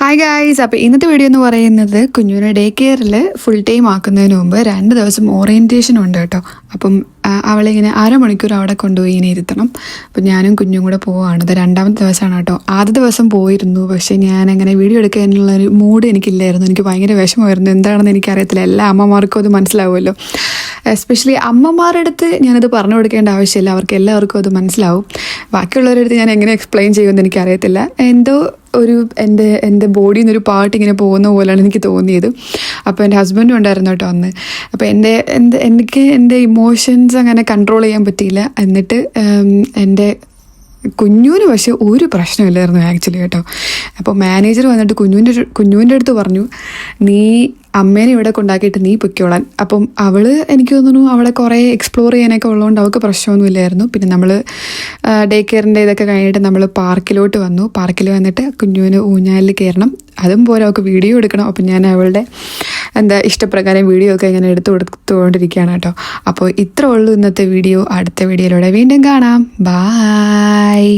Hi guys, അപ്പോൾ ഇന്നത്തെ video എന്ന് പറയുന്നത് കുഞ്ഞുവിനെ ഡേ കെയറിൽ ഫുൾ ടൈം ആക്കുന്നതിന് മുമ്പ് 2 ദിവസം ഓറിയൻറ്റേഷൻ ഉണ്ട് കേട്ടോ. അപ്പം അവളിങ്ങനെ അരമണിക്കൂർ അവിടെ കൊണ്ടുപോയി ഇങ്ങനെ ഇരുത്തണം. അപ്പം ഞാനും കുഞ്ഞും കൂടെ പോവുകയാണ്. ഇത് 2ാമത്തെ ദിവസമാണ് കേട്ടോ. ആദ്യ ദിവസം പോയിരുന്നു, പക്ഷേ ഞാനങ്ങനെ വീഡിയോ എടുക്കാനുള്ളൊരു മൂഡ് എനിക്കില്ലായിരുന്നു. എനിക്ക് ഭയങ്കര വിഷമമായിരുന്നു. എന്താണെന്ന് എനിക്കറിയത്തില്ല. എല്ലാ അമ്മമാർക്കും അത് മനസ്സിലാവുമല്ലോ. എസ്പെഷ്യലി അമ്മമാരുടെ അടുത്ത് ഞാനത് പറഞ്ഞു കൊടുക്കേണ്ട ആവശ്യമില്ല, അവർക്ക് എല്ലാവർക്കും അത് മനസ്സിലാവും. ബാക്കിയുള്ളവരുടെ അടുത്ത് ഞാൻ എങ്ങനെ എക്സ്പ്ലെയിൻ ചെയ്യുമെന്ന് എനിക്കറിയത്തില്ല. എന്തോ ഒരു എൻ്റെ ബോഡിയിൽ നിന്നൊരു പാട്ട് ഇങ്ങനെ പോകുന്ന പോലെയാണ് എനിക്ക് തോന്നിയത്. അപ്പോൾ എൻ്റെ ഹസ്ബൻഡും ഉണ്ടായിരുന്നു കേട്ടോ അന്ന്. അപ്പോൾ എനിക്ക് എൻ്റെ ഇമോഷൻസ് അങ്ങനെ കൺട്രോൾ ചെയ്യാൻ പറ്റിയില്ല. എന്നിട്ട് എൻ്റെ കുഞ്ഞുവിന് പക്ഷേ ഒരു പ്രശ്നമില്ലായിരുന്നു ആക്ച്വലി കേട്ടോ. അപ്പോൾ മാനേജർ വന്നിട്ട് കുഞ്ഞുവിൻ്റെ അടുത്ത് പറഞ്ഞു, നീ അമ്മേനെ ഇവിടെ കൊണ്ടാക്കിയിട്ട് നീ പൊയ്ക്കോളാൻ. അപ്പം എനിക്ക് തോന്നുന്നു അവളെ കുറേ എക്സ്പ്ലോർ ചെയ്യാനൊക്കെ ഉള്ളതുകൊണ്ട് അവൾക്ക് പ്രശ്നമൊന്നുമില്ലായിരുന്നു. പിന്നെ നമ്മൾ ഡേ കെയറിൻ്റെ ഇതൊക്കെ കഴിഞ്ഞിട്ട് നമ്മൾ പാർക്കിലോട്ട് വന്നു. പാർക്കിൽ വന്നിട്ട് കുഞ്ഞുവിന് ഊഞ്ഞാലിൽ കയറണം. അതും പോലെ അവൾക്ക് വീഡിയോ എടുക്കണം. അപ്പം ഞാൻ അവളുടെ ഇഷ്ടപ്രകാരം വീഡിയോ ഒക്കെ ഇങ്ങനെ എടുത്തുകൊണ്ടിരിക്കുകയാണ് കേട്ടോ. അപ്പോൾ ഇത്രേ ഉള്ളൂ ഇന്നത്തെ വീഡിയോ. അടുത്ത വീഡിയോയിലൂടെ വീണ്ടും കാണാം. ബായ്.